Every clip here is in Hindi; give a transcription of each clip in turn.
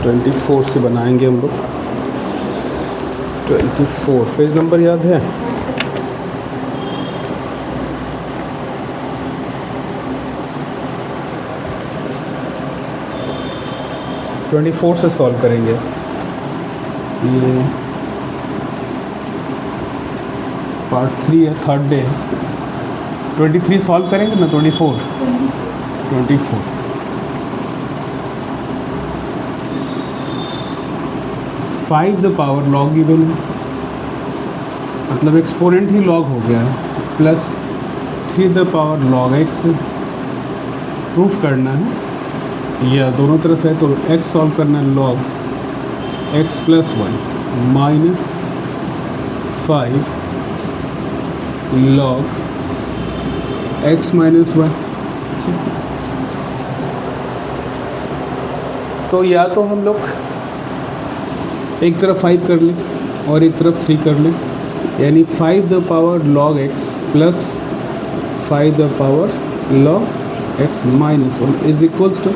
24 से बनाएंगे हम लोग। 24 पेज नंबर याद है? ट्वेंटी फोर से सॉल्व करेंगे। ये पार्ट 3 है, थर्ड डे। 23 सॉल्व करेंगे ना? 24 5 द पावर लॉग गिवन है, मतलब एक्सपोनेंट ही लॉग हो गया है, plus 3 the power log x proof करना है, या दोनों तरफ है तो x सॉल्व करना है, log x plus 1 minus 5 log x minus 1। ठीक है, तो या तो हम लोग एक तरफ 5 कर लें और एक तरफ 3 कर लें, यानी 5 the power log x plus 5 the power log x minus 1 is equals to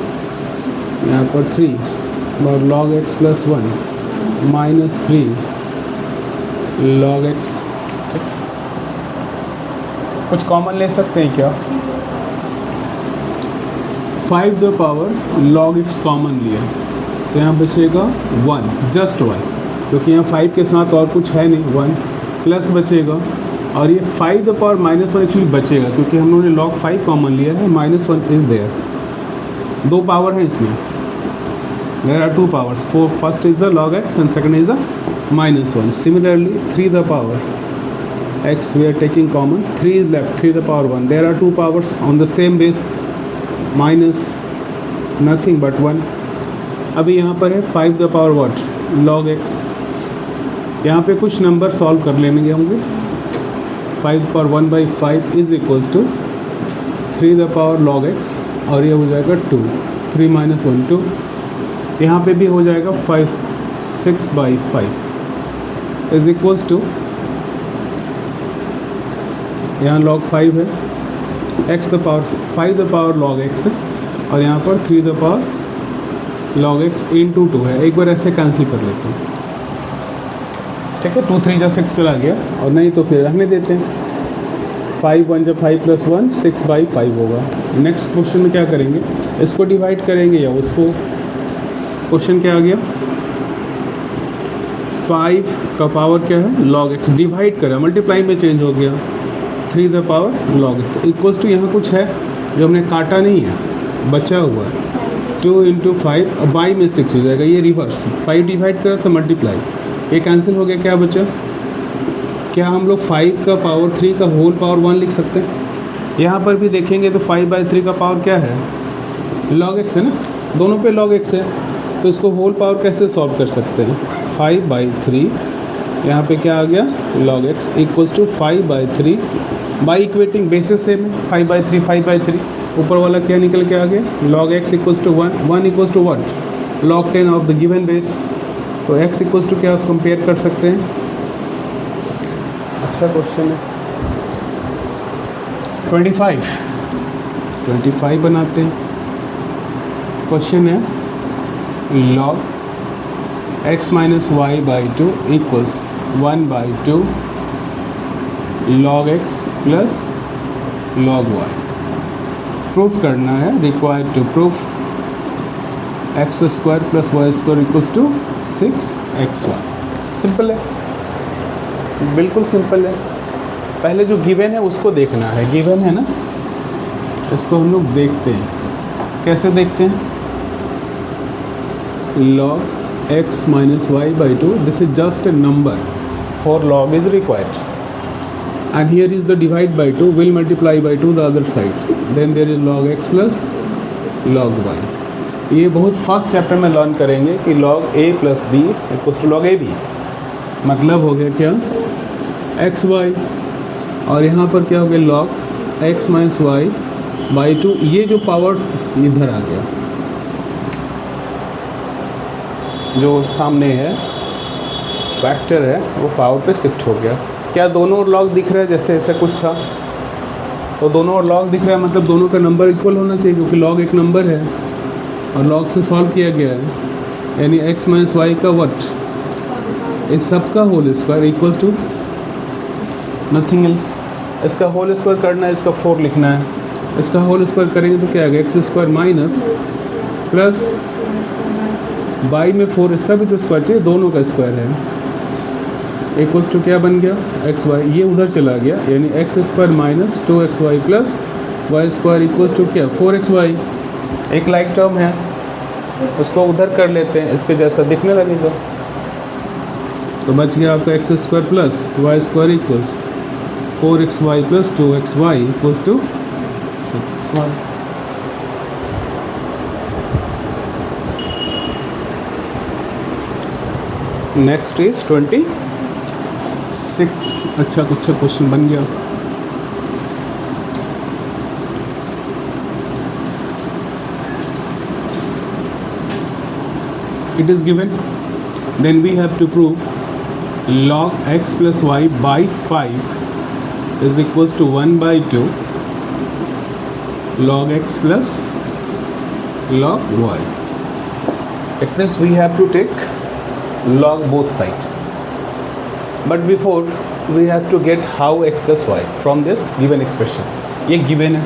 यहाँ पर 3 और log x plus 1 minus 3 log x। कुछ कॉमन ले सकते हैं क्या? 5 the power log x common लिया तो यहाँ बचेगा 1, जस्ट 1, क्योंकि यहाँ 5 के साथ और कुछ है नहीं, 1 प्लस बचेगा, और ये 5 द पावर माइनस 1 एक्चुअली बचेगा क्योंकि हम लोगों ने लॉग 5 कॉमन लिया है, माइनस 1 इज़ देयर। 2 पावर है इसमें, there are 2 powers, first is the log x and second is the minus 1. Similarly 3 the power x we are taking common, 3 is left, 3 the power 1, there are 2 powers on the same base, minus nothing but 1. अभी यहाँ पर है 5 the power what, log x, यहाँ पे कुछ नंबर सॉल्व कर लेंगे होंगे। 5 the power 1 by 5 is equals to 3 the power log x, और ये हो जाएगा 2, 3 minus 1 2, यहाँ पे भी हो जाएगा 5 6 by 5 इज इक्वल्स टू, यहाँ log 5 है, x the power 5 the power log x है, और यहाँ पर 3 the power log x into 2 है। एक बार ऐसे कैंसिल कर लेते हैं, ठीक है, 2 3 जा 6 चला गया, और नहीं तो फिर रहने देते हैं, 5 1 जब 5 प्लस 1 6 by 5 होगा। नेक्स्ट क्वेश्चन में क्या करेंगे, इसको डिवाइड करेंगे या उसको। क्वेश्चन क्या आ गया, 5 का पावर क्या है, log x, डिवाइड करा, मल्टीप्लाई में चेंज हो गया, 3 the power log x equals to, यहाँ कुछ है जो हमने काटा नहीं है, बचा हुआ है, 2 इंटू 5, बाई में 6 हो जाएगा, ये रिवर्स, 5 डिवाइड करा था मल्टीप्लाई, ये कैंसिल हो गया, क्या बचा, क्या हम लोग 5 का पावर 3 का होल पावर 1 लिख सकते हैं? यहाँ पर भी देखेंगे तो 5 बाई 3 का पावर क्या है, log x है ना, दोनों पे log x है, तो इसको होल पावर कैसे सॉल्व कर सकते हैं, 5 बाई 3, यहाँ पे क्या आ गया, log x equals to 5 by 3, by equating basis same है, 5 बाई 3 5 बाई 3, ऊपर वाला क्या निकल के आ गया, log x equals to 1, 1 equals to what, log 10 of the given base, तो x इक्वल्स टू क्या कंपेयर कर सकते हैं। अच्छा क्वेश्चन है। 25 बनाते हैं। क्वेश्चन है log x minus Y by 2 equals 1 by 2 log x plus log y। Proof करना है, required to proof X square plus Y square equals to 6xy। Simple है, बिल्कुल सिंपल है। पहले जो गिवन है उसको देखना है, गिवन है ना, इसको हम लोग देखते हैं, कैसे देखते हैं, log x minus y by 2, this is just a number, for log is required, and here is the divide by 2, will multiply by 2 the other side, then there is log x plus log y। ये बहुत फर्स्ट चैप्टर में लर्न करेंगे कि log a plus b equals to log ab, मतलब हो गया क्या, एक्स वाई, और यहाँ पर क्या हो गया, log x minus Y by 2, ये जो पावर इधर आ गया, जो सामने है फैक्टर है वो पावर पे शिफ्ट हो गया। क्या दोनों और लॉग दिख रहा है, जैसे ऐसा कुछ था तो दोनों और लॉग दिख रहा है, मतलब दोनों का नंबर इक्वल होना चाहिए, क्योंकि लॉग एक नंबर है और लॉग से सॉल्व किया गया है, यानी x माइनस वाई का वट, इस सब का whole square equals to nothing else. इसका होल स्क्वायर करना है, इसका 4 लिखना है। इसका होल स्क्वायर करेंगे तो क्या आएगा, X square minus plus Y में 4, इसका भी तो स्क्वायर चाहिए, दोनों का स्क्वायर है, इक्वल्स टू क्या बन गया, एक्स वाई, ये उधर चला गया, यानी X square minus 2x Y plus Y square equals to क्या 4x वाई। एक लाइक टर्म है, उसको उधर कर लेते हैं, इसके जैसा दिखने लगेगा। तो बच गया आपका X square plus Y square equals 4x Y plus 2x Y equals to 6x Y. Next is 26। अच्छा क्वेश्चन बन गया। It is given, then we have to prove log x plus y by 5 is equals to 1 by 2 log x plus log y. It means we have to take log both sides, but before we have to get how x plus y from this given expression. ये given है,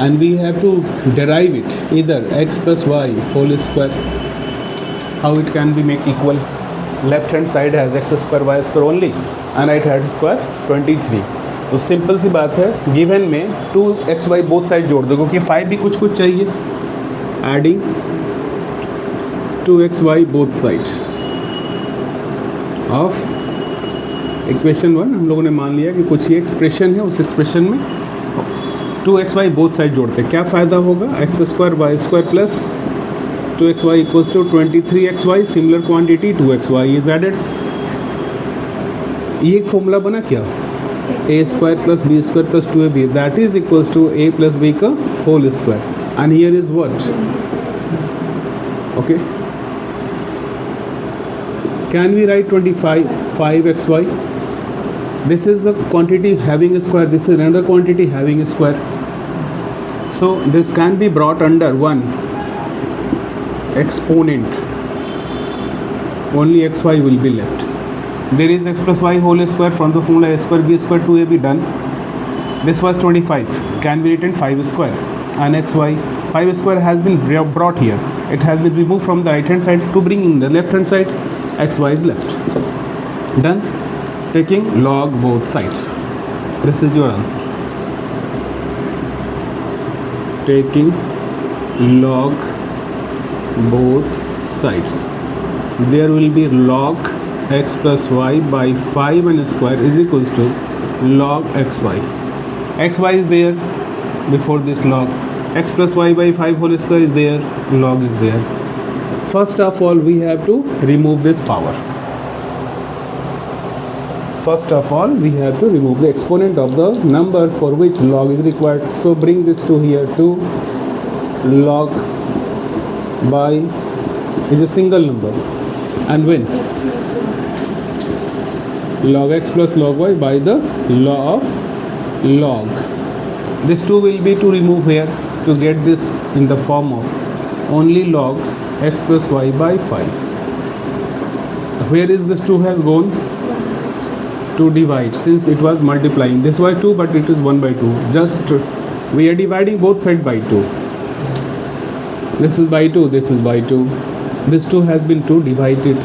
and we have to derive it, either x plus y whole square, how it can be make equal. Left hand side has x square y square only and right hand square 23. तो सिंपल सी बात है, गिवन में 2xy बोथ साइड जोड़ दो, क्योंकि 5 भी कुछ चाहिए। Adding 2xy both side of equation 1, हम लोगों ने मान लिया कि कुछ ये एक्सप्रेशन है, उस एक्सप्रेशन में 2xy बोथ साइड जोड़ते हैं। क्या फ़ायदा होगा, x square y square plus 2xy equals to 23xy, similar quantity 2xy is added. ये एक फॉर्मूला बना क्या, a square plus b square plus 2ab, that is equals to a plus b का whole square, and here is what, okay. Can we write 5xy? This is the quantity having a square, this is another quantity having a square, so this can be brought under one exponent, only xy will be left. There is x plus y whole square from the formula a square b square 2ab done. This was 25, can be written 5 square, and xy 5 square has been brought here, it has been removed from the right hand side to bring in the left hand side, xy is left. Done. Taking log both sides, this is your answer. Taking log both sides, there will be log x plus y by 5 and square is equals to log xy. Xy is there before this log, x plus y by 5 whole square is there, log is there. First of all we have to remove this power. First of all we have to remove the exponent of the number for which log is required. So bring this to here, 2 log by is a single number, and when log x plus log y by the law of log. This 2 will be to remove here to get this in the form of only log x plus y by 5. Where is this 2 has gone? To divide, since it was multiplying, this was 2 but it is 1 by 2, just we are dividing both sides by 2. This is by 2, this is by 2, this 2 has been 2 divided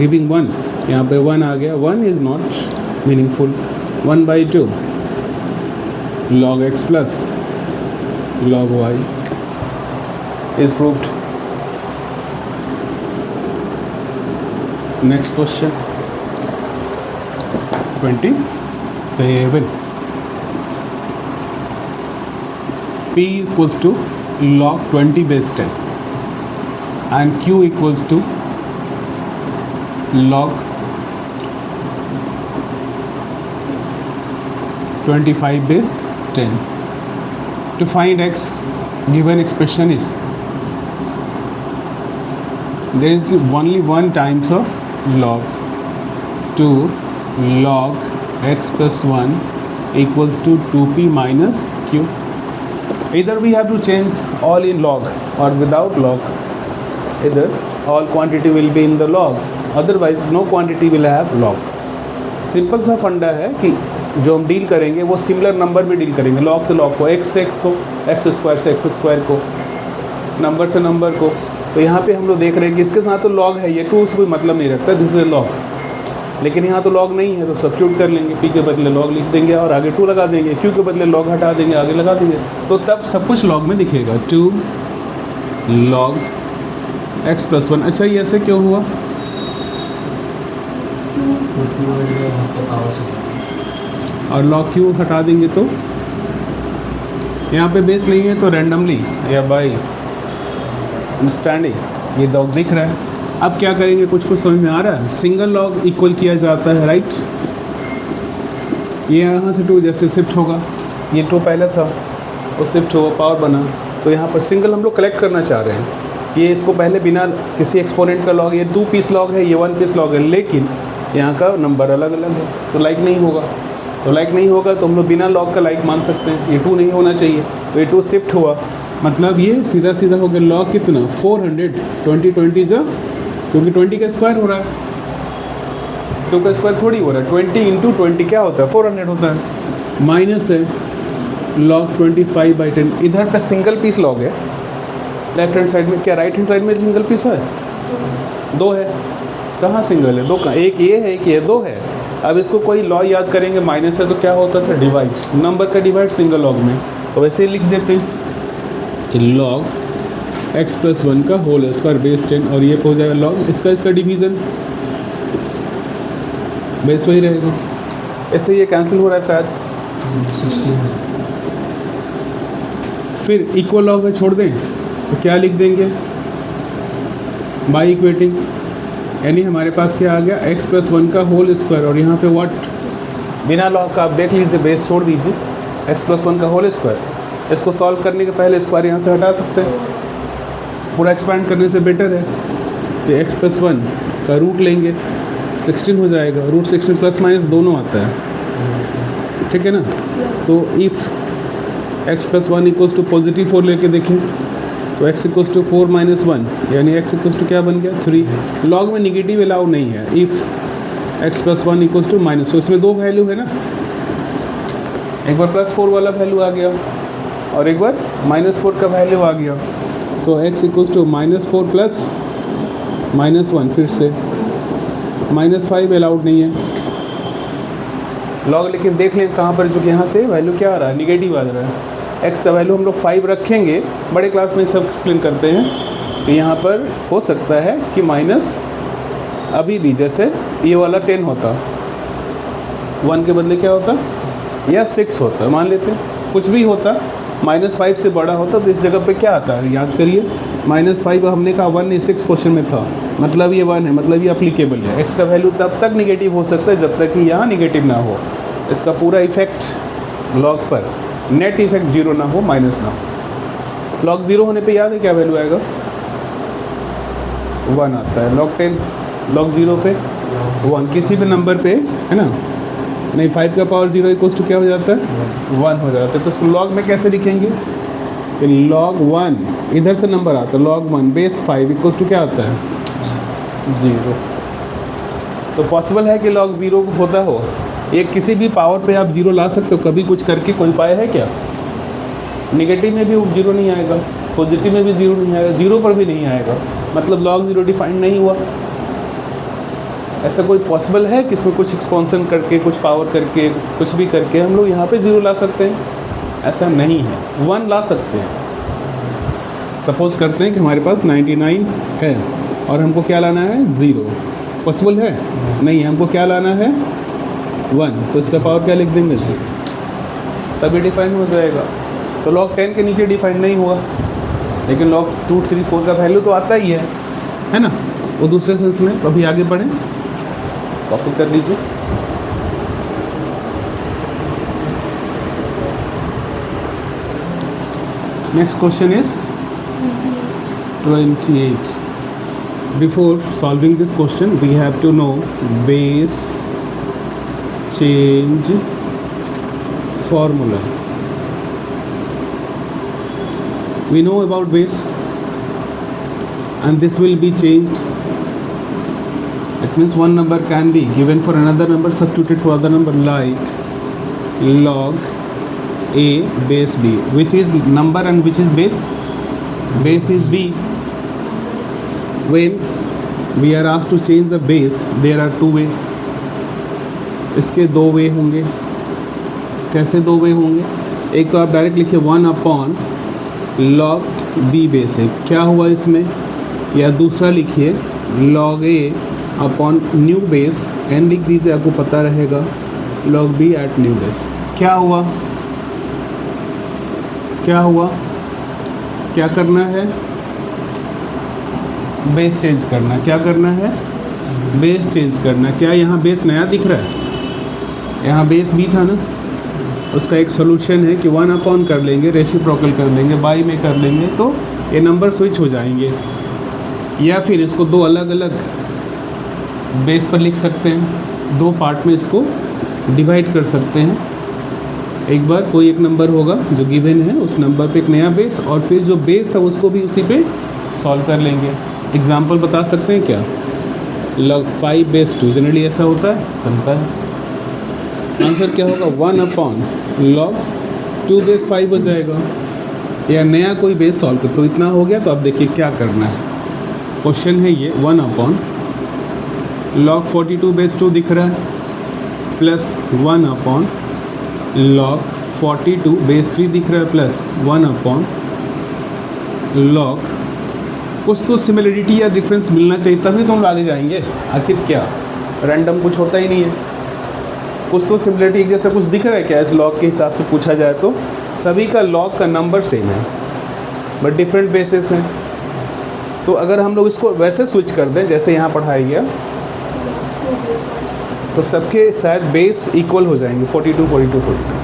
giving 1, यहाँ पे 1 आ गया, 1 is not meaningful, 1 by 2 log x plus log y is proved. Next question 27. P equals to log 20 base 10 and Q equals to log 25 base 10. To find x, given expression is, there is only one times of log 2 log x plus 1 equals to 2p minus q. Either we have to change all in log or without log. इधर all quantity will be in the log, otherwise no quantity will have log. Simple सा फंडा है कि जो हम डील करेंगे वो सिमिलर नंबर में डील करेंगे, लॉग से लॉग को, एक्स से एक्स को, एक्स स्क्वायर से एक्स स्क्वायर को, नंबर से नंबर को। तो यहाँ पे हम लोग देख रहे हैं कि इसके साथ तो लॉग है, ये टू से कोई मतलब नहीं रखता, दिस इज लॉग। लेकिन यहाँ तो लॉग नहीं है तो सब्स्टिट्यूट कर लेंगे, पी के बदले लॉग लिख देंगे और आगे टू लगा देंगे, क्यू के बदले लॉग हटा देंगे, आगे लगा देंगे, तो तब सब कुछ लॉग में दिखेगा, 2 log x + 1। अच्छा ये ऐसे क्यों हुआ? और log q हटा देंगे तो यहाँ पे बेस नहीं है तो रैंडमली या बाय अंडरस्टैंडिंग ये लॉग दिख रहा है। अब क्या करेंगे, कुछ समझ में आ रहा है? सिंगल लॉग इक्वल किया जाता है, राइट। ये यहाँ से 2 जैसे शिफ्ट होगा, ये 2 पहले था वो शिफ्ट हुआ, पावर बना, तो यहाँ पर सिंगल हम लोग कलेक्ट करना चाह रहे हैं। ये इसको पहले बिना किसी एक्सपोनेंट का लॉग, ये 2 पीस लॉग है, ये 1 पीस लॉग है, लेकिन यहाँ का नंबर अलग अलग है तो लाइक नहीं होगा। तो लाइक नहीं होगा तो हम लोग बिना लॉग का लाइक मान सकते हैं, ये 2 नहीं होना चाहिए, तो ये 2 शिफ्ट हुआ, मतलब ये सीधा सीधा हो गया लॉग कितना 400, 20 जा, क्योंकि 20 का स्क्वायर हो रहा है, 2 का स्क्वायर थोड़ी हो रहा है, 20 × 20 क्या होता है 400 होता है, माइनस है log 25/10। इधर पे सिंगल पीस लॉग है लेफ्ट हैंड साइड में, क्या राइट हैंड साइड में सिंगल पीस है? 2 है, कहाँ सिंगल है? 2 का, एक ये है, एक ये, 2 है। अब इसको कोई लॉ याद करेंगे, माइनस है तो क्या होता था डिवाइड, नंबर का डिवाइड सिंगल लॉग में, तो वैसे ही लिख देते हैं कि log x + 1 का होल स्क्वायर बेस 10, और ये हो जाएगा log इसका डिवीज़न, बेस वही रहेगा। इससे ये कैंसिल हो रहा है शायद, 16। फिर इक्वल लॉग है छोड़ दें तो क्या लिख देंगे, बाई इक्वेटिंग, यानी हमारे पास क्या आ गया x + 1 का होल स्क्वायर, और यहाँ पे व्हाट, बिना लॉग का आप देख लीजिए, बेस छोड़ दीजिए, x + 1 का होल स्क्वायर। इसको सॉल्व करने के पहले स्क्वायर यहाँ से हटा सकते हैं, पूरा एक्सपैंड करने से बेटर है। तो x + 1 का रूट लेंगे, 16 हो जाएगा, रूट 16 प्लस माइनस दोनों आता है, ठीक है ना। तो इफ़ x + 1 = +4 लेके देखें तो x = 4 - 1, यानी x = क्या बन गया 3। लॉग में निगेटिव अलाउ नहीं है। इफ़ x + 1 = माइनस, तो इसमें 2 वैल्यू है ना, एक बार +4 वाला वैल्यू आ गया और एक बार -4 का वैल्यू आ गया, तो x = -4 + -1, फिर से -5 अलाउड नहीं है लॉग, लेकिन देख लें कहाँ पर, जो कि यहाँ से वैल्यू क्या आ रहा है, निगेटिव आ रहा है। x का वैल्यू हम लोग 5 रखेंगे, बड़े क्लास में सब एक्सप्लेन करते हैं, तो यहाँ पर हो सकता है कि माइनस अभी भी, जैसे ये वाला 10 होता, 1 के बदले क्या होता, या 6 होता, मान लेते हैं कुछ भी होता, -5 से बड़ा होता, तो इस जगह पे क्या आता है याद करिए, -5 हमने कहा 1 नहीं 6 क्वेश्चन में था, मतलब ये 1 है, मतलब ये अप्लीकेबल है। x का वैल्यू तब तक निगेटिव हो सकता है जब तक कि यहाँ निगेटिव ना हो, इसका पूरा इफेक्ट लॉग पर, नेट इफेक्ट 0 ना हो, माइनस ना हो। लॉग 0 होने पे याद है क्या वैल्यू आएगा, 1 आता है। लॉग 10, लॉग 0 पे 1, किसी भी नंबर पे है ना, नहीं 5 का पावर 0 = क्या हो जाता है 1 हो जाता है। तो उसको लॉग में कैसे लिखेंगे कि log 1, इधर से नंबर आता है, log 1 बेस 5 = क्या आता है 0। तो पॉसिबल है कि log 0 होता हो, ये किसी भी पावर पे आप 0 ला सकते हो, कभी कुछ करके कोई उपाय है क्या? नेगेटिव में भी 0 नहीं आएगा, पॉजिटिव में भी 0 नहीं आएगा, 0 पर भी नहीं आएगा, मतलब log 0 डिफाइंड नहीं हुआ। ऐसा कोई पॉसिबल है कि इसमें कुछ एक्सपेंशन करके, कुछ पावर करके, कुछ भी करके हम लोग यहाँ पे 0 ला सकते हैं? ऐसा नहीं है, 1 ला सकते हैं। सपोज करते हैं कि हमारे पास 99 है और हमको क्या लाना है 0, पॉसिबल है? नहीं, हमको क्या लाना है 1, तो इसका पावर क्या लिख देंगे 0, तभी डिफाइन हो जाएगा। तो log 10 के नीचे डिफाइन नहीं हुआ, लेकिन log 2, 3, 4 का वैल्यू तो आता ही है ना, वो दूसरे सेंस में। तो अभी आगे बढ़ें, कॉपी कर लीजिए। Next question is 28. Before solving this question, we have to know base change formula. We know about base. and this will be changed. It means one number can be given for another number, substituted for other number, like log a base b. Which is number and which is base? Base is b. When we are asked to change the base, there are two way. इसके दो वे होंगे. कैसे दो वे होंगे? एक तो आप डायरेक्ट लिखिए 1 अपॉन लॉग बी बेस है, क्या हुआ इसमें? या दूसरा लिखिए log A upon new base N लिख दीजिए, आपको पता रहेगा log B at new base. क्या हुआ? क्या हुआ? क्या करना है? बेस चेंज करना. क्या करना है? बेस चेंज करना. क्या यहाँ बेस नया दिख रहा है? यहाँ बेस भी था ना. उसका एक सोल्यूशन है कि 1 अपॉन कर लेंगे, रेसिप्रोकल कर लेंगे, बाई में कर लेंगे तो ये नंबर स्विच हो जाएंगे. या फिर इसको दो अलग अलग बेस पर लिख सकते हैं, दो पार्ट में इसको डिवाइड कर सकते हैं. एक बार कोई एक नंबर होगा जो गिवन है, उस नंबर पे एक नया बेस, और फिर जो बेस था उसको भी उसी पे सॉल्व कर लेंगे. एग्जांपल बता सकते हैं क्या? Log 5 base 2. जनरली ऐसा होता है, चलता है. आंसर क्या होगा? 1 अपॉन लॉग 2 बेस 5 हो जाएगा. या नया कोई बेस सॉल्व कर, तो इतना हो गया. तो अब देखिए क्या करना है. क्वेश्चन है ये 1 अपॉन लॉग 42 बेस 2 दिख रहा है, प्लस 1 अपॉन लॉग 42 बेस 3 दिख रहा है, प्लस 1 अपॉन लॉग. कुछ तो सिमिलरिटी या डिफरेंस मिलना चाहिए, तभी तो हम आगे जाएंगे. आखिर क्या रैंडम कुछ होता ही नहीं है. कुछ तो सिमिलरिटी एक जैसा कुछ दिख रहा है क्या? इस लॉग के हिसाब से पूछा जाए तो सभी का लॉग का नंबर सेम है, बट डिफरेंट बेसिस हैं. तो अगर हम लोग इसको वैसे स्विच कर दें जैसे यहाँ पढ़ाया गया, तो सबके शायद बेस इक्वल हो जाएंगे. 42 42 42.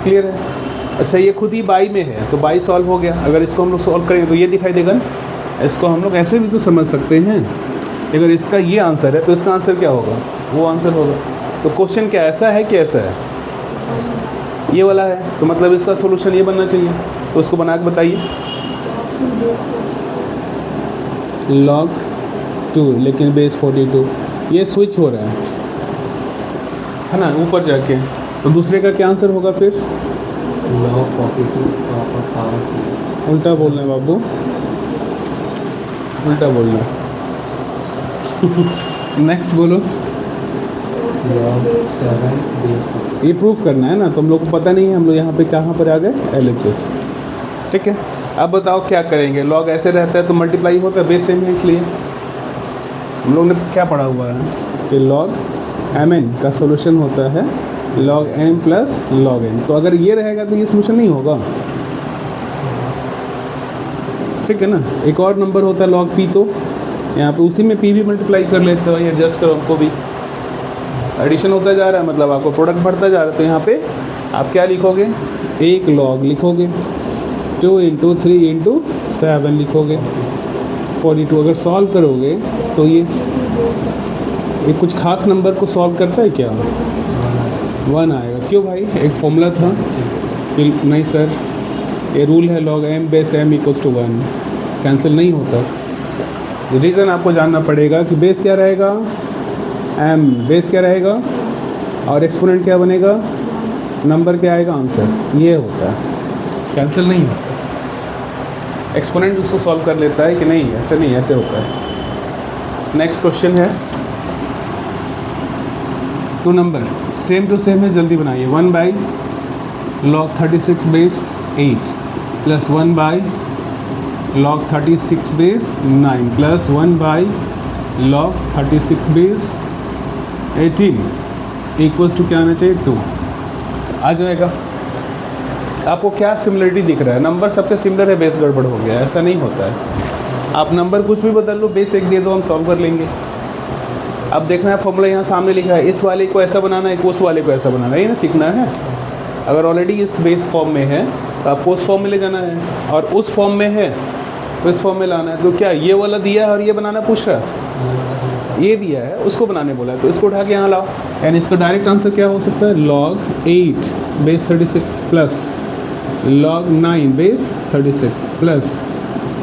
क्लियर है? अच्छा, ये खुद ही बाई में है तो बाई सॉल्व हो गया. अगर इसको हम लोग सॉल्व करेंगे तो ये दिखाई देगा. इसको हम लोग ऐसे भी तो समझ सकते हैं. अगर इसका ये आंसर है तो इसका आंसर क्या होगा? वो आंसर होगा. तो क्वेश्चन क्या ऐसा है कि ऐसा है? ये वाला है, तो मतलब इसका सोल्यूशन ये बनना चाहिए. तो उसको बना के बताइए. लॉग 2 लेकिन बेस 42. ये स्विच हो रहा है ना ऊपर जाके. तो दूसरे का क्या आंसर होगा फिर? Log 42 power 3. उल्टा बोलना है बाबू, उल्टा बोलना. नेक्स्ट बोलो. Log 7 base 1. ये प्रूफ करना है ना, तो हम लोग को पता नहीं है. हम लोग यहाँ पे कहाँ पर आ गए? LHS. ठीक है. अब बताओ क्या करेंगे. लॉग ऐसे रहता है तो मल्टीप्लाई होता है, बेस सेम है, इसलिए हम लोग ने क्या पढ़ा हुआ है कि लॉग mn का सोल्यूशन होता है log m plus log n. तो अगर ये रहेगा तो ये सोल्यूशन नहीं होगा. ठीक है ना. एक और नंबर होता है log p, तो यहाँ पे उसी में p भी मल्टीप्लाई कर लेते हो. ये एडजस्ट करो, हमको भी एडिशन होता जा रहा है, मतलब आपको प्रोडक्ट बढ़ता जा रहा है. तो यहाँ पे आप क्या लिखोगे? एक log लिखोगे, 2 इंटू 3 इंटू 7 लिखोगे, 42. अगर सॉल्व करोगे तो ये कुछ खास नंबर को सॉल्व करता है क्या? 1 आएगा. क्यों भाई? एक फॉर्मूला था कि नहीं सर, ये रूल है log m base m equals to 1. Cancel नहीं होता. रीज़न आपको जानना पड़ेगा कि बेस क्या रहेगा? m. बेस क्या रहेगा? और एक्सपोनेंट क्या बनेगा? नंबर क्या आएगा? आंसर. ये होता है, कैंसिल नहीं होता. एक्सपोनेंट उसको सॉल्व कर लेता है कि नहीं, ऐसे नहीं, ऐसे होता है. नेक्स्ट क्वेश्चन है 2 नंबर सेम टू सेम है, जल्दी बनाइए. 1 by log 36 base 8 plus 1 by log 36 base 9 plus 1 by log 36 base 18 equals to क्या आना चाहिए? 2 आ जाएगा. आपको क्या सिमिलरिटी दिख रहा है? नंबर सबके सिमिलर है, बेस गड़बड़ हो गया. ऐसा नहीं होता है. आप नंबर कुछ भी बदल लो, बेस एक दे दो, हम सॉल्व कर लेंगे. अब देखना है फॉर्मूला यहाँ सामने लिखा है, इस वाले को ऐसा बनाना है, उस वाले को ऐसा बनाना है. ये ना सीखना है. अगर ऑलरेडी इस बेस फॉर्म में है तो आपको उस फॉर्म में ले जाना है, और उस फॉर्म में है तो इस फॉर्म में लाना है. तो क्या ये वाला दिया है और ये बनाना पूछ रहा है? ये दिया है, उसको बनाने बोला है, तो इसको उठा के यहाँ लाओ. यानी इसका डायरेक्ट आंसर क्या हो सकता है? log 8 base 36 plus log 9 base 36 plus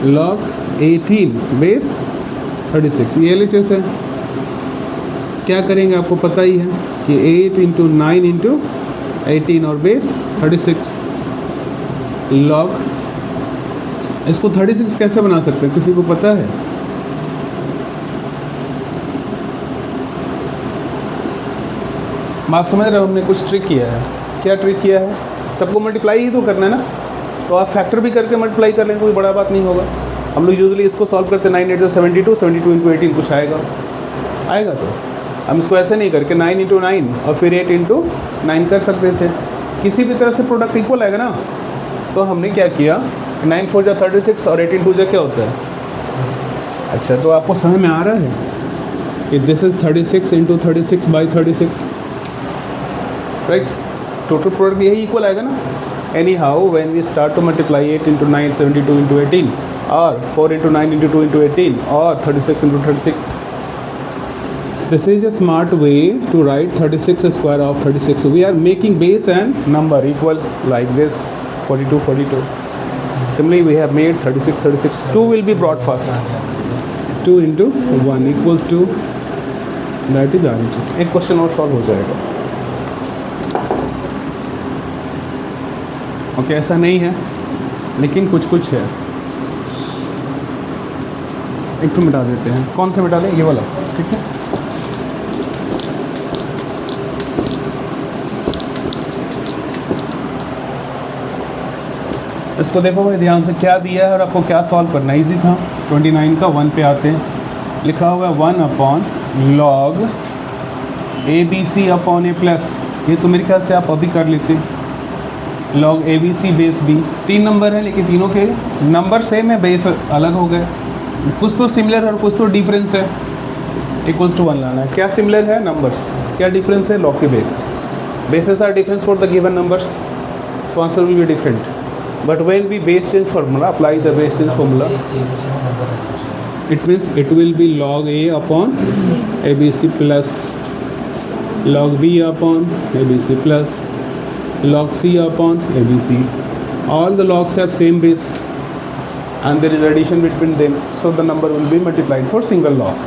log 18 base 36, ये LHS है। क्या करेंगे आपको पता ही है कि 8 इंटू 9 इंटू 18 और बेस 36 लॉग, इसको 36 कैसे बना सकते हैं, किसी को पता है? बात समझ रहे हो? हमने कुछ ट्रिक किया है। क्या ट्रिक किया है? सबको मल्टीप्लाई ही तो करना है ना, तो आप फैक्टर भी करके मल्टीप्लाई कर लें, कोई बड़ा बात नहीं होगा। हम लोग यूजुअली इसको सॉल्व करते हैं 9 8 72, 72 इंटू 18 कुछ आएगा तो हम इसको ऐसे नहीं करके 9 इंटू 9 और फिर 8 इंटू 9 कर सकते थे। किसी भी तरह से प्रोडक्ट इक्वल आएगा ना, तो हमने क्या किया, 9 4 जा 36 और 18 2 जा क्या होता है? अच्छा, तो आपको समझ में आ रहा है कि this is 36 into 36 by 36, right? Total product यही इक्वल आएगा ना। Any how when we start to multiply 8 into 9 72 into 18 और 4 इंटू 9 इंटू 2 इंटू 18 और 36 into 36, this is a smart way to write 36 square of 36. We are making base and number equal like this, 42 42. Similarly we have made 36 36. 2 will be brought first. 2 into 1 equals to, that is RHS. एक क्वेश्चन और सॉल्व हो जाएगा। ओके, ऐसा नहीं है लेकिन कुछ कुछ है। एक तो मिटा देते हैं। कौन सा मिटा लें? ये वाला, ठीक है। इसको देखो भाई ध्यान से, क्या दिया है और आपको क्या सॉल्व करना है। ईजी था। 29 का 1 पे आते हैं, लिखा हुआ है 1 upon log ABC upon A plus. ये तो मेरे ख्याल से आप अभी कर लेते। Log ABC base B, 3 number है लेकिन तीनों के नंबर सेम है, बेस अलग हो गए। कुछ तो सिमिलर और कुछ तो डिफरेंस है। इक्वल्स टू 1 लाना है। क्या सिमिलर है? नंबर्स। क्या डिफरेंस है? लॉग के बेस। Bases are difference for the given numbers, so answer will be different. But when we base change formula, apply the base change formula, it means it will be log A upon ABC plus log B upon ABC plus log C upon ABC. All the logs have same base and there is addition between them, so the number will be multiplied for single log.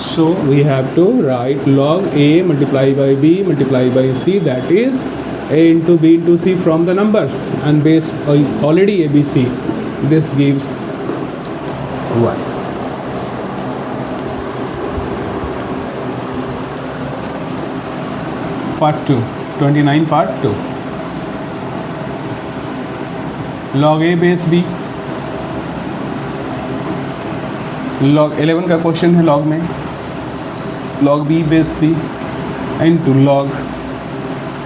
So we have to write log A multiplied by B multiplied by C, that is A into B into C from the numbers, and base is already ABC. This gives 1. Part 2, 29 part 2. Log A base B. Log 11 का क्वेश्चन है log में, log B base C into log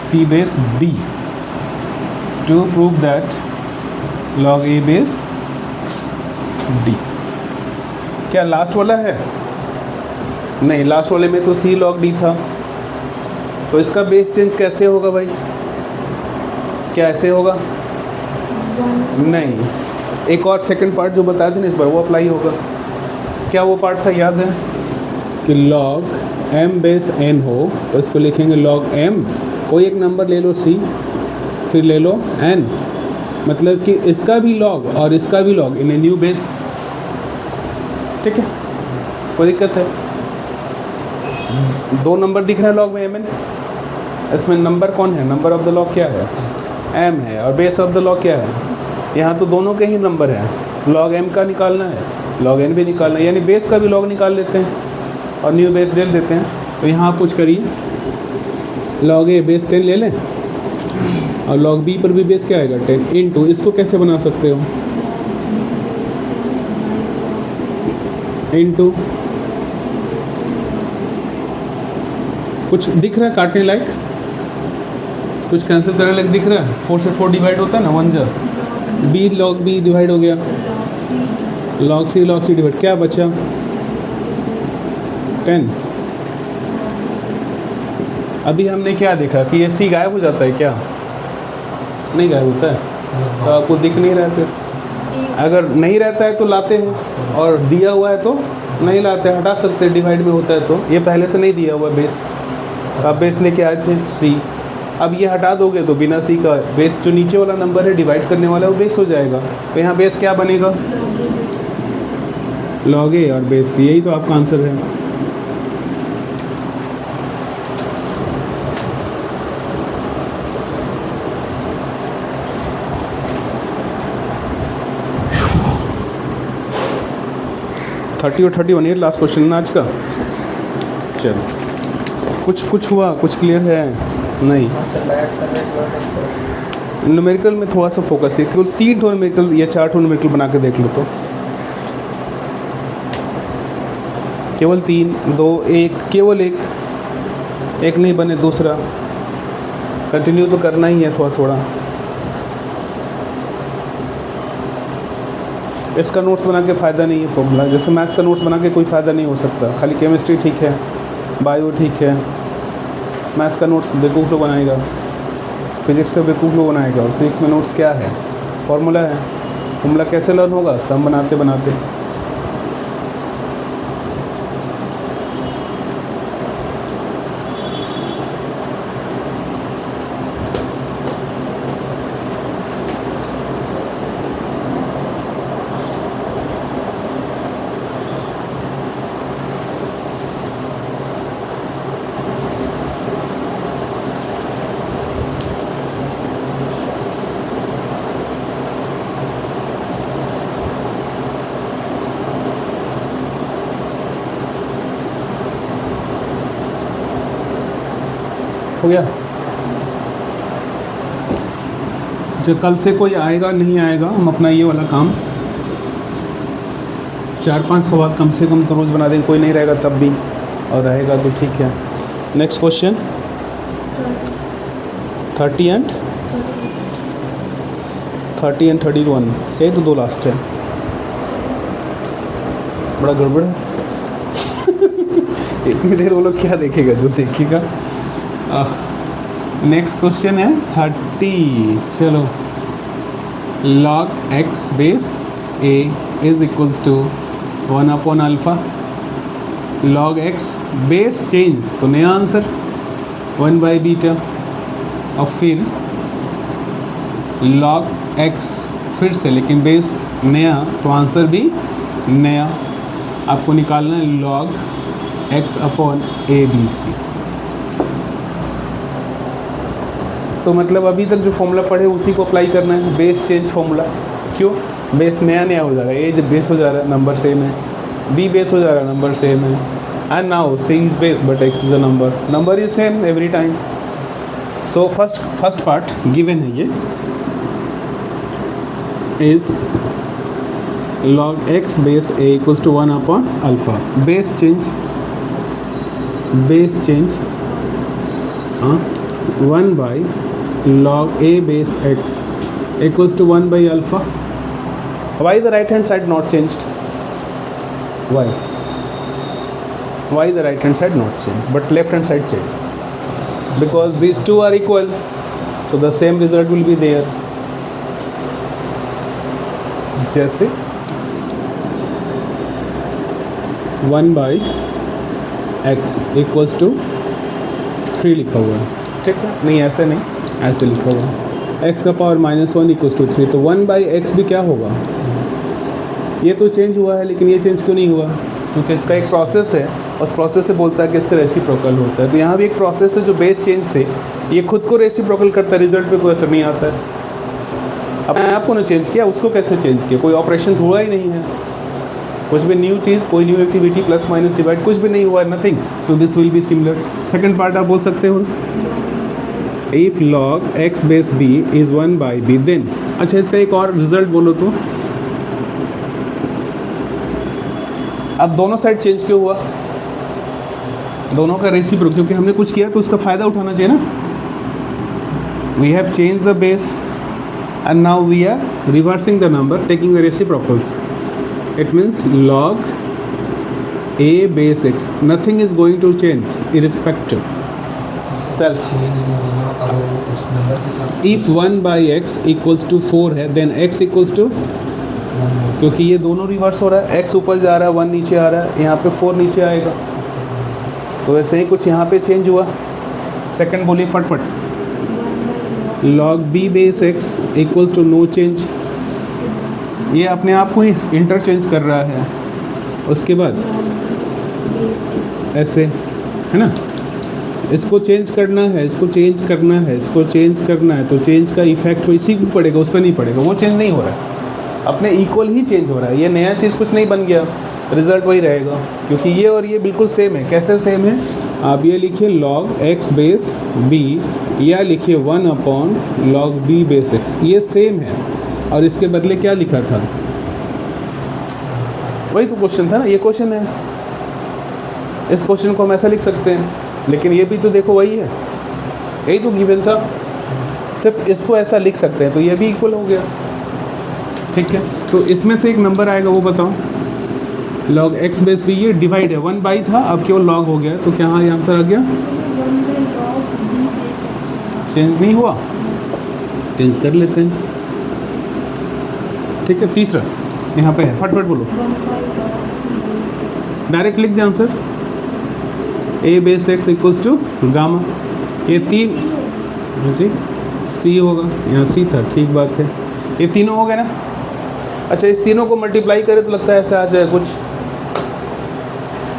C base B to prove that log A base B. क्या लास्ट वाला है? नहीं, लास्ट वाले में तो C log D था, तो इसका बेस चेंज कैसे होगा भाई? क्या ऐसे होगा? नहीं, एक और सेकंड पार्ट जो बताया था ना इस बार, वो अप्लाई होगा। क्या वो पार्ट था, याद है? कि log M बेस N हो तो इसको लिखेंगे log M, कोई एक नंबर ले लो C, फिर ले लो N, मतलब कि इसका भी log और इसका भी log in a new base. ठीक है, कोई दिक्कत है? 2 नंबर दिख रहे हैं log में MN, इसमें नंबर कौन है? नंबर ऑफ द log क्या है? M है, और बेस ऑफ द log क्या है? यहाँ तो दोनों के ही नंबर है। log M का निकालना है, log N भी निकालना है, यानी बेस का भी log निकाल लेते हैं और न्यू बेस ले देते हैं। तो यहाँ आप कुछ करिए, log A बेस 10 ले लें और log B पर भी बेस क्या आएगा? 10 इंटू, इसको कैसे बना सकते हो? इंटू, कुछ दिख रहा है काटने लायक? कुछ कैंसिल करने लायक दिख रहा है? 4 से 4 डिवाइड होता है ना, 1 जा B log B डिवाइड हो गया, log C डिवाइड, क्या बचा? 10। अभी हमने क्या देखा कि ये C गायब हो जाता है क्या? नहीं गायब होता है, तो आपको दिख नहीं रहा है। फिर अगर नहीं रहता है तो लाते हैं, और दिया हुआ है तो नहीं लाते, हटा सकते हैं, डिवाइड में होता है तो। ये पहले से नहीं दिया हुआ बेस, आप बेस लेके आए थे C, अब ये हटा दोगे तो बिना C का बेस जो नीचे वाला नंबर है डिवाइड करने वाला वो बेस हो जाएगा। तो यहाँ बेस क्या बनेगा? लॉग ए और बेस टी, यही तो आपका आंसर है। थर्टी और 31 ये लास्ट क्वेश्चन ना आज का। चलो कुछ हुआ, कुछ क्लियर है? नहीं, न्यूमेरिकल में थोड़ा सा फोकस किया, केवल 3 ठो न्यूमेरिकल या 4 ठो न्यूमेरिकल बना के देख लो तो, केवल 3, 2, 1, केवल एक नहीं बने दूसरा, कंटिन्यू तो करना ही है थोड़ा थोड़ा। इसका नोट्स बना के फ़ायदा नहीं है फॉर्मूला, जैसे मैथ्स का नोट्स बना के कोई फ़ायदा नहीं हो सकता। खाली केमिस्ट्री ठीक है, बायो ठीक है, मैथ्स का नोट्स बेवकूफ़ लोग बनाएगा, फिज़िक्स का बेवकूफ़ लोग बनाएगा। और फिज़िक्स में नोट्स क्या है? फॉर्मूला है। फॉर्मूला कैसे लर्न होगा? सम बनाते बनाते। हो गया? जो कल से कोई आएगा नहीं आएगा, हम अपना ये वाला काम 4-5 सवाल कम से कम तो रोज़ बना देंगे। कोई नहीं रहेगा तब भी, और रहेगा तो ठीक है। नेक्स्ट क्वेश्चन 30 एंड 31, ये तो 2 लास्ट है। बड़ा गड़बड़ है। इतनी देर वो लोग क्या देखेगा? जो देखेगा। नेक्स्ट क्वेश्चन है 30। चलो, log x base a is equals to 1/अल्फ़ा। log x बेस चेंज तो नया आंसर 1/बीटा, और फिर log x फिर से लेकिन बेस नया तो आंसर भी नया। आपको निकालना है log x/ABC। तो मतलब अभी तक जो फॉर्मूला पढ़े उसी को अप्लाई करना है, बेस चेंज फॉर्मूला। क्यों? बेस नया हो जा रहा है, ए बेस हो जा रहा है, नंबर सेम है, बी बेस हो जा रहा है, नंबर सेम है, and now C is base but x is the number is same every time. So first part given है, ये is log x base a equals to 1/अल्फ़ा। Base change 1/log a base x equals to 1/alpha. Why the right hand side not changed? Why the right hand side not changed but left hand side changed? Because these two are equal, so the same result will be there. जैसे 1/x equals to 3 लिखा हुआ है, ठीक है? नहीं, ऐसे नहीं, ऐसे लिखा हुआ है x का पावर -1 इक्वल्स टू 3। तो 1/x भी क्या होगा? ये तो चेंज हुआ है, लेकिन ये चेंज क्यों नहीं हुआ? क्योंकि इसका एक प्रोसेस है, उस प्रोसेस से बोलता है कि इसका रेसिप्रोकल होता है। तो यहाँ भी एक प्रोसेस है जो बेस चेंज से ये खुद को रेसिप्रोकल करता है, रिजल्ट पे कोई असर नहीं आता है। अपने आप को ने चेंज किया, उसको कैसे चेंज किया? कोई ऑपरेशन हुआ ही नहीं है, कुछ भी न्यू चीज़, कोई new activity, plus minus divide कुछ भी नहीं हुआ, nothing. So this will be similar. Second part आप बोल सकते हो, if log x base b is 1/b then. अच्छा, इसका एक और रिजल्ट बोलो तो। अब दोनों साइड चेंज क्यों हुआ? दोनों का रेसिप्रोकल, क्योंकि हमने कुछ किया तो उसका फ़ायदा उठाना चाहिए ना। We have change the base and now we are reversing the number, taking the reciprocals. It means log a base x, nothing is going to change irrespective self. If 1/x equals to 4 है, then x equals to, क्योंकि ये दोनों रिवर्स हो रहा है, x ऊपर जा रहा है, 1 नीचे आ रहा है, यहाँ पे 4 नीचे आएगा। तो ऐसे ही कुछ यहाँ पे चेंज हुआ। सेकंड बोलिए फटफट, log b base x equals to no change. ये अपने आप को ही इंटरचेंज कर रहा है, उसके बाद base x ऐसे, है ना। इसको चेंज करना है, इसको चेंज करना है, इसको चेंज करना है, तो चेंज का इफेक्ट इसी को पड़ेगा, उस पर नहीं पड़ेगा। वो चेंज नहीं हो रहा है, अपने इक्वल ही चेंज हो रहा है। ये नया चीज़ कुछ नहीं बन गया, रिजल्ट वही रहेगा, क्योंकि ये और ये बिल्कुल सेम है। कैसे सेम है? आप ये लिखिए log x बेस b, या लिखिए 1/log b बेस x, ये सेम है। और इसके बदले क्या लिखा था? वही तो क्वेश्चन था ना, ये क्वेश्चन है। इस क्वेश्चन को हम ऐसा लिख सकते हैं, लेकिन ये भी तो देखो वही है, यही तो गिवन था, सिर्फ इसको ऐसा लिख सकते हैं, तो ये भी इक्वल हो गया। ठीक है, तो इसमें से एक नंबर आएगा, वो बताओ। log x बेस b, ये डिवाइड है, 1/, था, अब केवल log हो गया, तो क्या हाँ ये आंसर आ गया? 1/log b base x। Change नहीं हुआ, चेंज कर लेते हैं। ठीक है, तीसरा यहाँ पे है, फटफट बोलो, 1/log c base x। Direct लिख दे answer. a base x equals to gamma, ये तीन जी c होगा, यहाँ c था, ठीक बात है। ये तीनों हो गए ना। अच्छा, इस तीनों को मल्टीप्लाई करें तो लगता है ऐसा आ जाए कुछ।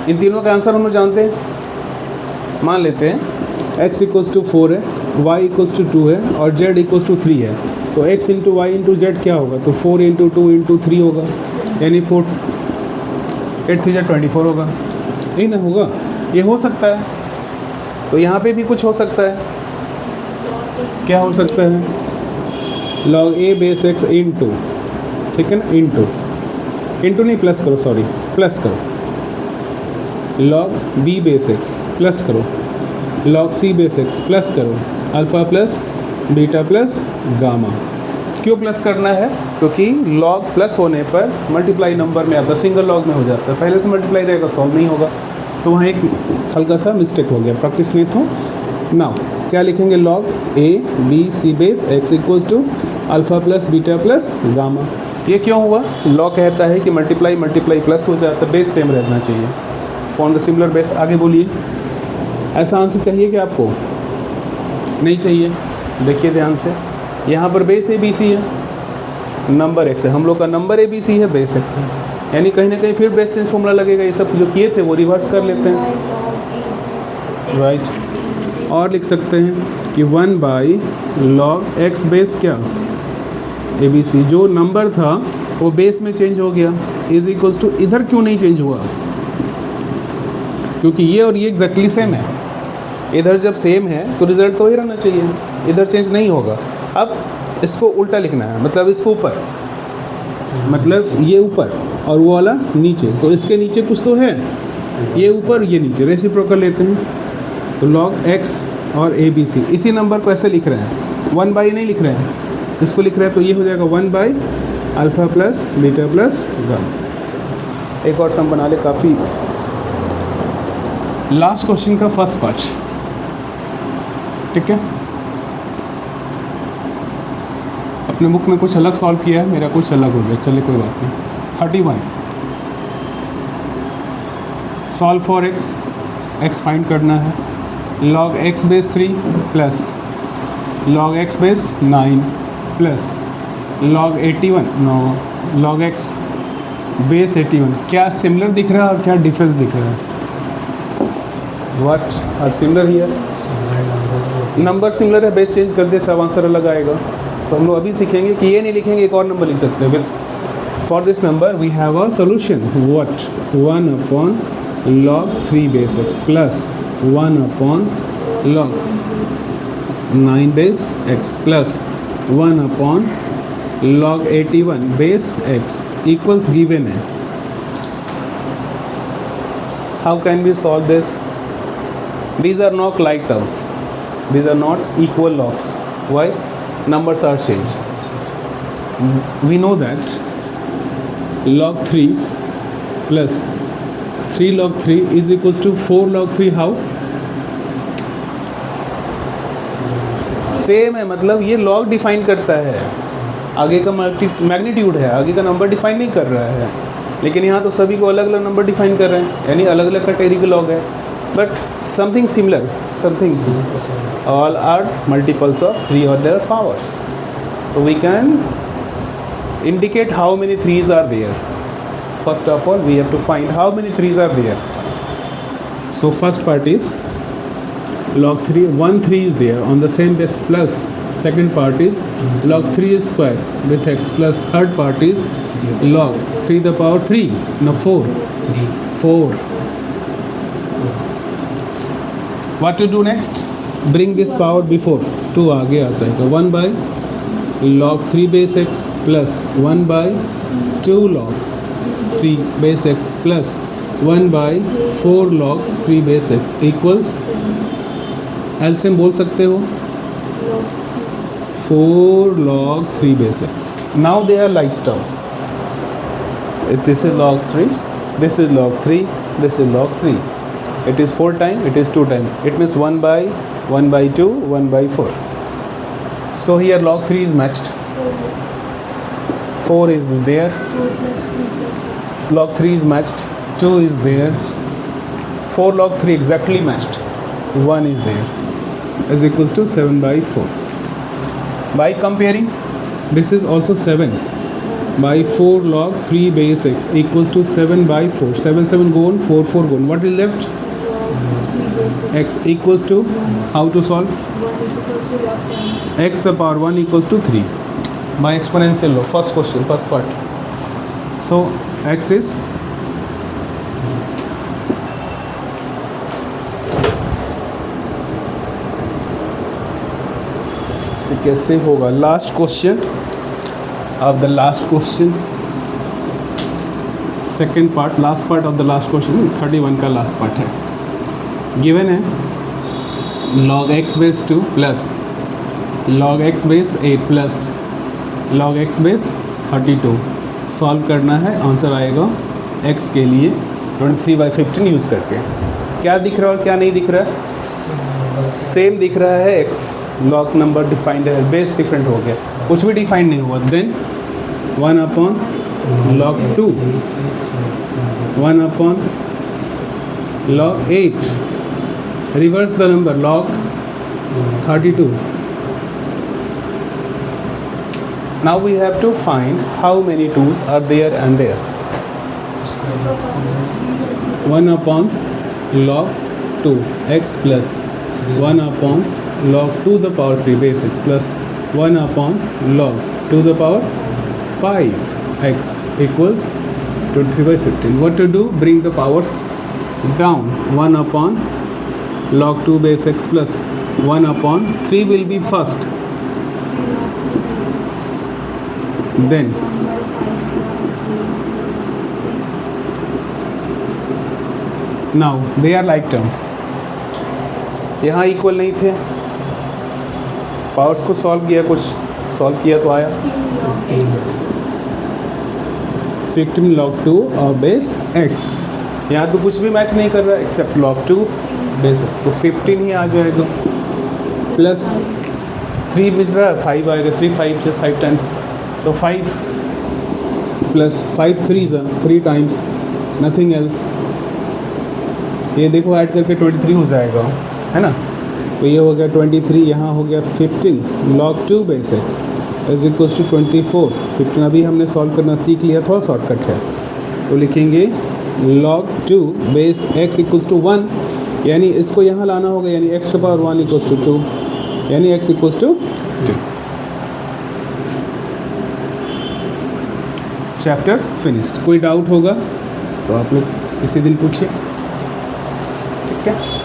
इन तीनों का आंसर हम लोग जानते हैं, मान लेते हैं x इक्वल्स टू 4 है, y इक्वल्स टू 2 है और z इक्वल्स टू 3 है। तो x into Y into Z क्या होगा? तो 4 इंटू 2 इंटू 3 होगा, यानी 4 8 3 24 होगा, यही ना होगा? ये हो सकता है, तो यहाँ पे भी कुछ हो सकता है। क्या हो सकता है? log a base x into, ठीक है ना, इंटू नहीं, प्लस करो, सॉरी प्लस करो, log b base x plus करो, log c base x plus करो, alpha plus beta plus gamma. क्यों प्लस करना है? क्योंकि log प्लस होने पर मल्टीप्लाई नंबर में आता है, सिंगल log में हो जाता है, पहले से मल्टीप्लाई रहेगा, सॉल्व नहीं होगा। तो वहाँ एक हल्का सा मिस्टेक हो गया, प्रैक्टिस नहीं तो। नाउ क्या लिखेंगे? log a b c base x equals to alpha plus beta plus gamma. ये क्यों हुआ? लॉ कहता है कि मल्टीप्लाई मल्टीप्लाई प्लस हो जाता है, बेस सेम रहना चाहिए, फॉर द सिमिलर बेस। आगे बोलिए, ऐसा आंसर चाहिए कि आपको नहीं चाहिए? देखिए ध्यान से, यहाँ पर बेस ए बी सी है, नंबर एक्स है, हम लोग का नंबर ए बी सी है, बेस एक्स है, यानी कहीं ना कहीं फिर बेस चेंज फॉर्मूला लगेगा। ये सब जो किए थे वो रिवर्स कर लेते हैं, राइट। और लिख सकते हैं कि 1/log x बेस क्या, ए बी सी, जो नंबर था वो बेस में चेंज हो गया, इज इक्वल्स टू, इधर क्यों नहीं चेंज हुआ? क्योंकि ये और ये एग्जैक्टली सेम है। इधर जब सेम है तो रिजल्ट तो ही रहना चाहिए, इधर चेंज नहीं होगा। अब इसको उल्टा लिखना है, मतलब इसको ऊपर, मतलब ये ऊपर और वो वाला नीचे, तो इसके नीचे कुछ तो है, ये ऊपर ये नीचे, रेसिप्रोकल लेते हैं। तो log x और ए बी सी, इसी नंबर को ऐसे लिख रहे हैं, 1/, नहीं लिख रहे हैं, इसको लिख रहे हैं, तो ये हो जाएगा 1/अल्फ़ा प्लस बीटा प्लस गामा। एक और सम बना ले, काफ़ी। लास्ट क्वेश्चन का फर्स्ट पार्ट, ठीक है। अपने बुक में कुछ अलग सॉल्व किया है, मेरा कुछ अलग हो गया, चले कोई बात नहीं। 31, सॉल्व फॉर x फाइंड करना है। log x base 3 plus log x base 9 plus log 81, no, log x base 81। क्या सिमिलर दिख रहा है और क्या डिफरेंस दिख रहा है? What are similar here? Number similar है, बेस चेंज कर दे, सब आंसर अलग आएगा। तो हम लोग अभी सीखेंगे कि ये नहीं लिखेंगे, एक और नंबर लिख सकते हैं। With for this number we have a solution, what 1/log 3 base x plus 1/log 9 base x plus 1/log 81 base x equals given है। How can we solve this? These are not like terms, these are not equal logs. Why? Numbers are changed. We know that log 3 plus 3 log 3 is equals to 4 log 3. How? Same है, मतलब ये log डिफाइन करता है, आगे का मैग्नीट्यूड है, आगे का नंबर डिफाइन नहीं कर रहा है। लेकिन यहाँ तो सभी को अलग अलग नंबर डिफाइन कर रहे हैं, यानी अलग अलग कैटेगरी के log है। But something similar, all are multiples of 3 or their powers. So we can indicate how many 3s are there. First of all, we have to find how many 3s are there. So first part is log 3, 1 3 is there on the same base, plus second part is log 3 square with x, plus third part is log 3 the power 3. Now 4. What to do next? Bring this power before 2 आगे आ जाएगा. 1 by log 3 base x plus 1 by 2 log 3 base x plus 1 by 4 log 3 base x equals, LCM बोल सकते हो, 4 log 3 base x. Now they are like terms. If this is log 3, this is log 3, this is log 3. It is 4 times, it is 2 times. It means 1 by 2, 1 by 4. So here log 3 is matched. 4 is there. 4 plus 2 plus 1. Log 3 is matched. 2 is there. 4 log 3 exactly matched. 1 is there. Is equals to 7 by 4. By comparing, this is also 7 by 4 log 3 base x equals to 7 by 4. 7 7 go on, 4 4 go on. What is left? Log 3 base x. X equals to, how to solve? 1 is equals to log 10. X the power 1 equals to 3 by exponential law. First question, first part. So x is कैसे होगा. Last question of the last question, second part, last part of the last question, 31 का लास्ट पार्ट है. गिवन है log x base 2 plus log x base 8 plus log x base 32. Solve करना है. आंसर आएगा x के लिए 23/15 यूज़ करके. क्या दिख रहा है और क्या नहीं दिख रहा है? सेम दिख रहा है. x लॉग नंबर डिफाइंड है, बेस डिफरेंट हो गया, कुछ भी डिफाइंड नहीं हुआ. Then 1 upon log 2, 1 upon log 8, reverse the number log 32. Now we have to find how many 2's are there and there. 1 upon log 2 x plus 1 upon log 2 the power 3 base x plus 1 upon log 2 the power 5 x equals 23/15. What to do? Bring the powers down. 1 upon log 2 base x plus 1 upon 3 will be first. Then 1 by 5 now they are like terms. यहाँ इक्वल नहीं थे. पावर्स को सॉल्व किया, कुछ सॉल्व किया तो आया 15 log 2 और बेस x. यहाँ तो कुछ भी मैच नहीं कर रहा है एक्सेप्ट log 2 बेस x, तो 15 ही आ जाएगा. प्लस 3 मिल रहा है, 5 आएगा. 3 5 टाइम्स, तो 5 प्लस 5 3 टाइम्स, नथिंग एल्स. ये देखो ऐड करके 23 हो जाएगा, है ना. तो ये हो गया 23, यहाँ हो गया 15 log 2 base x is equals to 24. 15 अभी हमने सॉल्व करना सीख लिया, थोड़ा शॉर्टकट है. तो लिखेंगे log 2 base x equals to 1, यानी इसको यहाँ लाना होगा, यानी x to power 1 equals to 2, यानी x equals to 2. Chapter finished. कोई डाउट होगा तो आप लोग किसी दिन पूछिए. ठीक है.